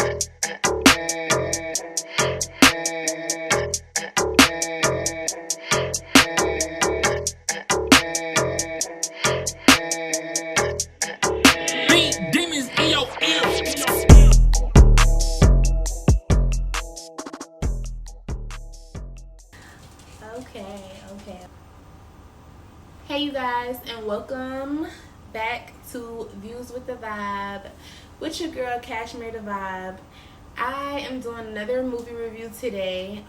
Okay. Hey you guys, and welcome back to Views with the Vibe with your girl Cashmere the Vibe. I am doing another movie review today.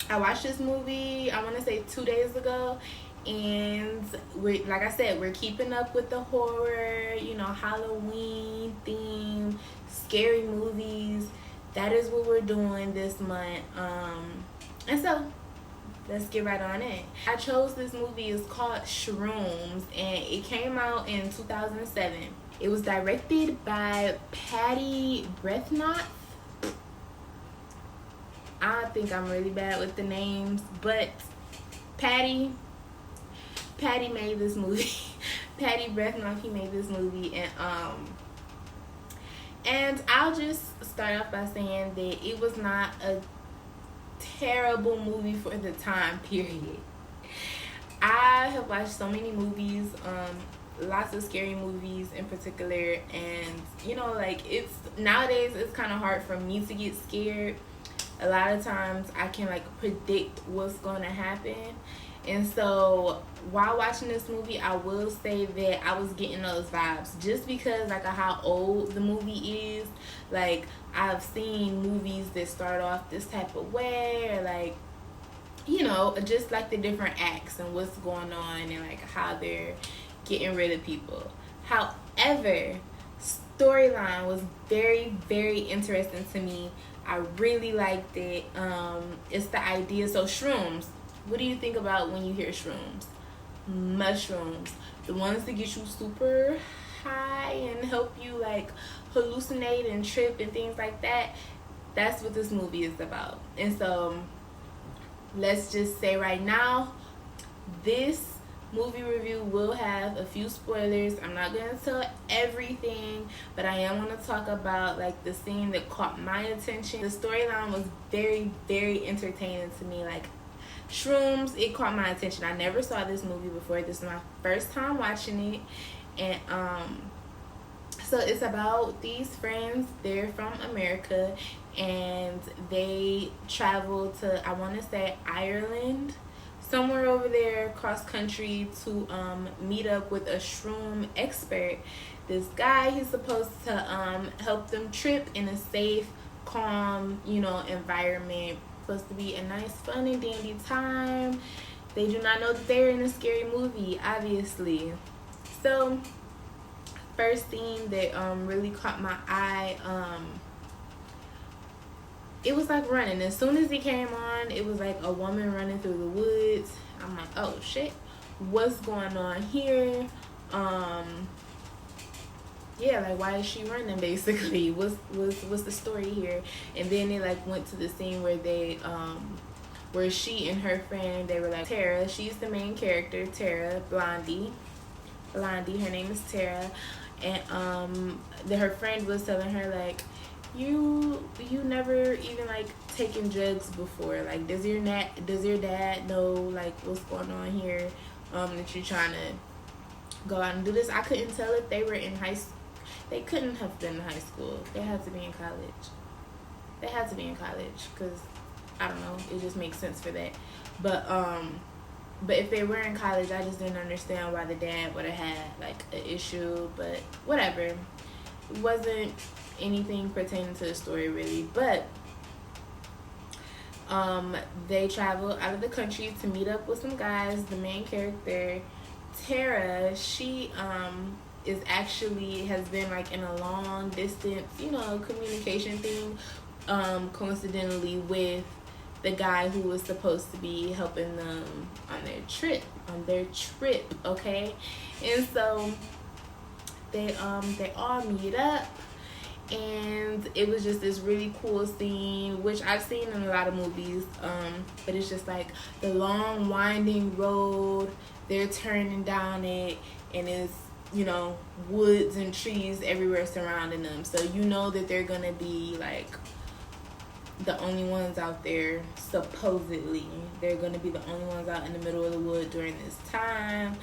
I watched this movie, I want to say 2 days ago, and like I said, we're keeping up with the horror, Halloween theme, scary movies. That is what we're doing this month. And so let's get right on it. I chose this movie. It's called Shrooms, and it came out in 2007. It was directed by Patty Brethnoth. I think I'm really bad with the names, but Patty made this movie. Patty Brethnoth, he made this movie, and I'll just start off by saying that it was not a terrible movie for the time period. I have watched so many movies, lots of scary movies in particular, and it's nowadays it's kind of hard for me to get scared. A lot of times I can predict what's going to happen, and so while watching this movie, I will say that I was getting those vibes just because of how old the movie is. I've seen movies that start off this type of way, or just the different acts and what's going on, and how they're getting rid of people. However, storyline was very, very interesting to me. I really liked it. It's the idea. So shrooms, what do you think about when you hear shrooms? Mushrooms, the ones that get you super high and help you hallucinate and trip and things like that. That's what this movie is about. And so let's just say right now, this movie review will have a few spoilers. I'm not going to tell everything, but I am going to talk about the scene that caught my attention. The storyline was very, very entertaining to me. Shrooms, it caught my attention. I never saw this movie before. This is my first time watching it. And so it's about these friends. They're from America, and they travel to, I want to say, Ireland, somewhere over there cross country, to meet up with a shroom expert. This guy, he's supposed to help them trip in a safe, calm, environment. Supposed to be a nice, fun and dandy time. They do not know that they're in a scary movie, obviously. So first thing that really caught my eye, it was running. As soon as it came on, it was a woman running through the woods. I'm like, oh shit, what's going on here? Why is she running, basically? What's the story here? And then they went to the scene where they where she and her friend, they were Tara, she's the main character, Tara, Blondie, her name is Tara, and her friend was telling her you never even taken drugs before. Does your dad know what's going on here, that you're trying to go out and do this? I couldn't tell if they were in high school. They couldn't have been in high school. They had to be in college. Because I don't know, it just makes sense for that. But if they were in college, I just didn't understand why the dad would have had an issue. But whatever, it wasn't anything pertaining to the story really. But they travel out of the country to meet up with some guys. The main character, Tara, she has been in a long distance, communication thing, coincidentally with the guy who was supposed to be helping them on their trip, okay? And so they all meet up, and it was just this really cool scene, which I've seen in a lot of movies, but it's just the long winding road, they're turning down it, and it's you know, woods and trees everywhere surrounding them. So you know that they're gonna be like the only ones out there. Supposedly they're gonna be the only ones out in the middle of the wood during this time.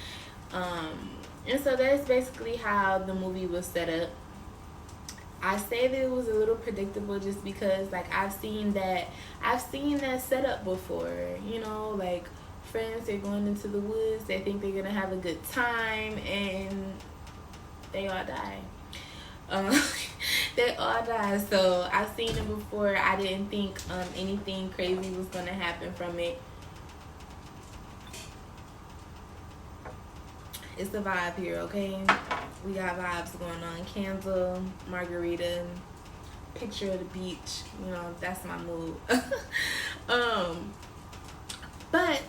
And so that's basically how the movie was set up. I say that it was a little predictable just because, like, I've seen that set up before. You know, like, friends, they're going into the woods, they think they're gonna have a good time, and they all die. They all die. So I've seen it before. I didn't think anything crazy was gonna happen from it. It's the vibe here, okay? We got vibes going on. Candle, margarita, picture of the beach. You know, that's my mood. But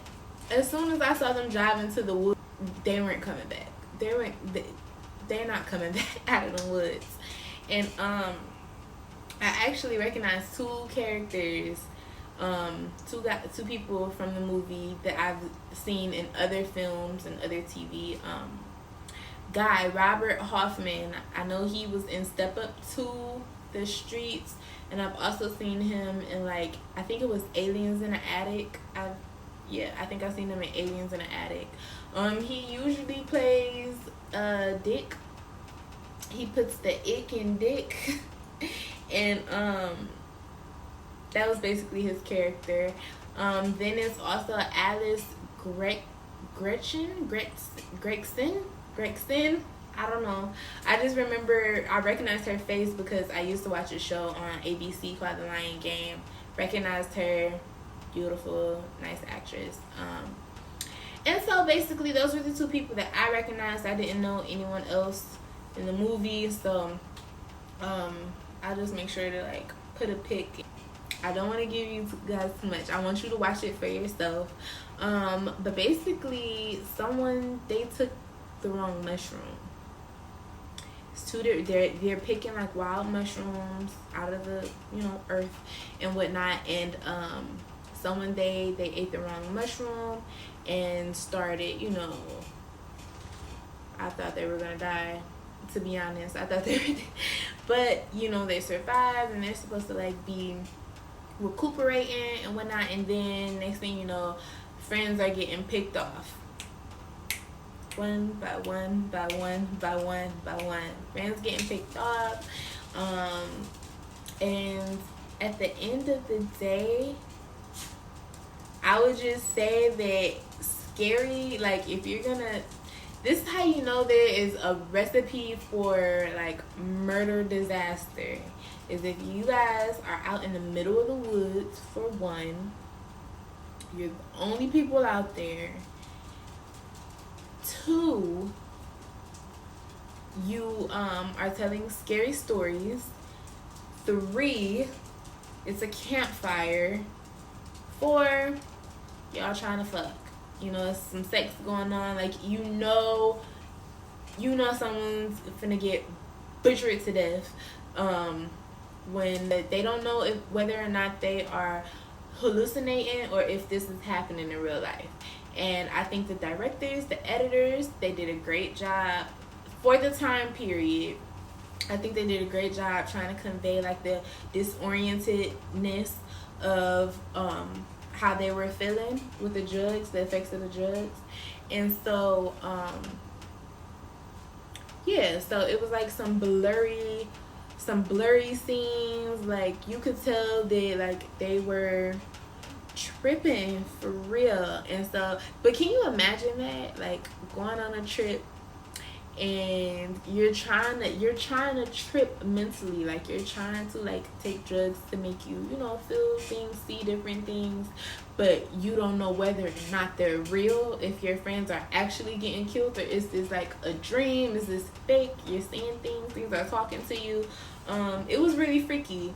as soon as I saw them drive into the woods, they weren't coming back. They're not coming back out of the woods. And I actually recognized two characters, two people from the movie that I've seen in other films and other TV. Guy Robert Hoffman, I know he was in Step Up to the Streets, and I've also seen him in, like, I think it was Aliens in the Attic. I think I've seen him in Aliens in the Attic. He usually plays Dick. He puts the ick in Dick. And that was basically his character. Then it's also Alice Gregson. I don't know. I just remember I recognized her face because I used to watch a show on ABC called The Lion Game. Recognized her. Beautiful, nice actress. And so basically those were the two people that I recognized. I didn't know anyone else in the movie, so I'll just make sure to, like, put a pic. I don't want to give you guys too much. I want you to watch it for yourself. But basically they took the wrong mushroom. They're picking, like, wild mushrooms out of the, you know, earth and whatnot, and someone they ate the wrong mushroom and started, you know, I thought they were gonna die, to be honest. I thought they were, but, you know, they survived, and they're supposed to, like, be recuperating and whatnot, and then next thing you know, friends are getting picked off. One by one by one by one by one. Friends getting picked off. And at the end of the day, I would just say that scary, like, if you're gonna, this is how you know there is a recipe for, like, murder disaster, is if you guys are out in the middle of the woods, for one, you're the only people out there. Two, you are telling scary stories. Three, it's a campfire. Four, y'all trying to fuck. You know, it's some sex going on. Like, you know someone's finna get butchered to death. When they don't know whether or not they are hallucinating or if this is happening in real life. And I think the directors, the editors, they did a great job for the time period. I think they did a great job trying to convey, like, the disorientedness of how they were feeling with the drugs, the effects of the drugs. And so so it was like some blurry scenes. Like, you could tell that, like, they were tripping for real. And so, but can you imagine that, like, going on a trip and you're trying to trip mentally, like, you're trying to, like, take drugs to make you, you know, feel things, see different things, but you don't know whether or not they're real, if your friends are actually getting killed, or is this, like, a dream, is this fake, you're seeing things are talking to you. It was really freaky.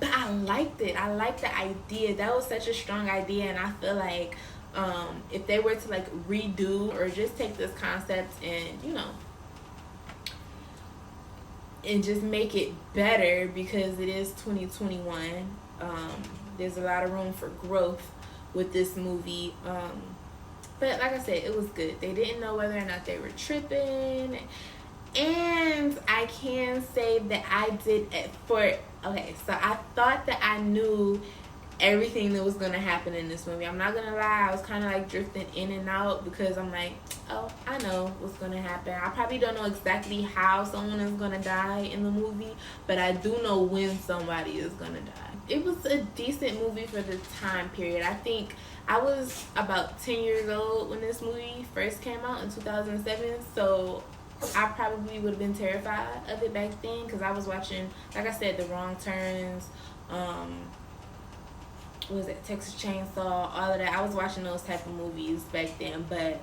But I liked it. I liked the idea. That was such a strong idea, and I feel like if they were to, like, redo or just take this concept and, you know, and just make it better, because it is 2021, there's a lot of room for growth with this movie. But like I said, it was good. They didn't know whether or not they were tripping. And I can say that I did it for, okay, so I thought that I knew everything that was going to happen in this movie. I'm not going to lie, I was kind of like drifting in and out because I'm like, oh, I know what's going to happen. I probably don't know exactly how someone is going to die in the movie, but I do know when somebody is going to die. It was a decent movie for the time period. I think I was about 10 years old when this movie first came out in 2007, so I probably would have been terrified of it back then because I was watching, like I said, The Wrong Turns, what was it, Texas Chainsaw, all of that. I was watching those type of movies back then, but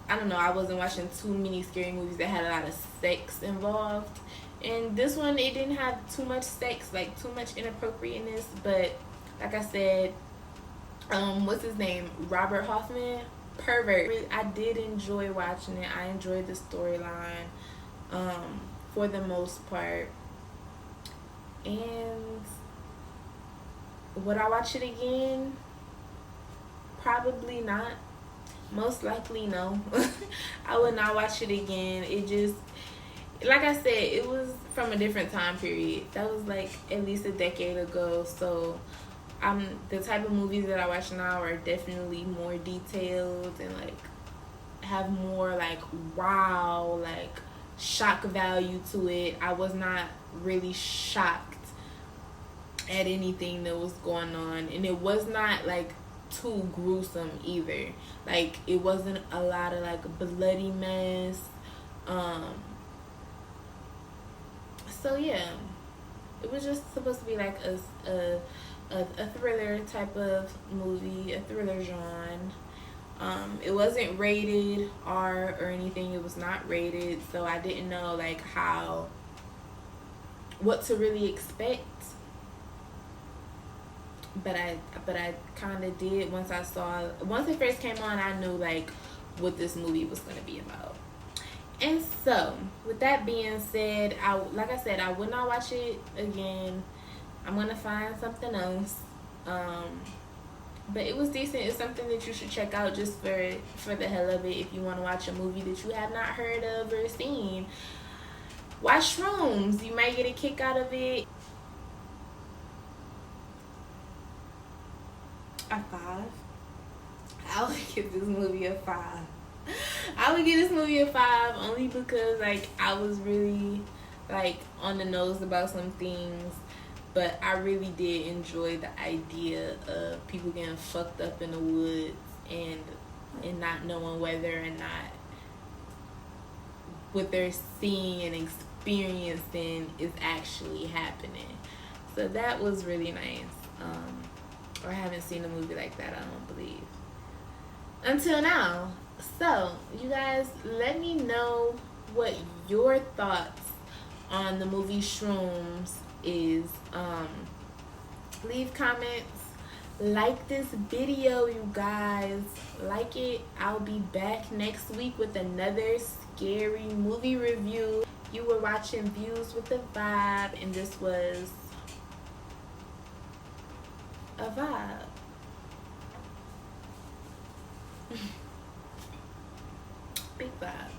I don't know, I wasn't watching too many scary movies that had a lot of sex involved. And this one, it didn't have too much sex, like too much inappropriateness, but like I said, what's his name? Robert Hoffman, pervert. I did enjoy watching it. I enjoyed the storyline, for the most part. And would I watch it again? Probably not. Most likely no. I would not watch it again. It just, like I said, it was from a different time period. That was like at least a decade ago. So the type of movies that I watch now are definitely more detailed and like have more like wow, like shock value to it. I was not really shocked at anything that was going on, and it was not like too gruesome either. Like it wasn't a lot of like bloody mess. So yeah, it was just supposed to be like a thriller type of movie, a thriller genre. It wasn't rated R or anything. It was not rated, so I didn't know like what to really expect. But I kind of did once it first came on. I knew like what this movie was going to be about. And so, with that being said, like I said, I would not watch it again. I'm going to find something else. But it was decent. It's something that you should check out just for the hell of it. If you want to watch a movie that you have not heard of or seen, watch Shrooms. You might get a kick out of it. A 5. I would give this movie a 5. I would give this movie a 5 only because like I was really like on the nose about some things, but I really did enjoy the idea of people getting fucked up in the woods and not knowing whether or not what they're seeing and experiencing is actually happening. So that was really nice. Or I haven't seen a movie like that, I don't believe, until now. So, you guys, let me know what your thoughts on the movie Shrooms is. Leave comments. Like this video, you guys. Like it. I'll be back next week with another scary movie review. You were watching Views with the Vybe, and this was a vibe. Big vibe.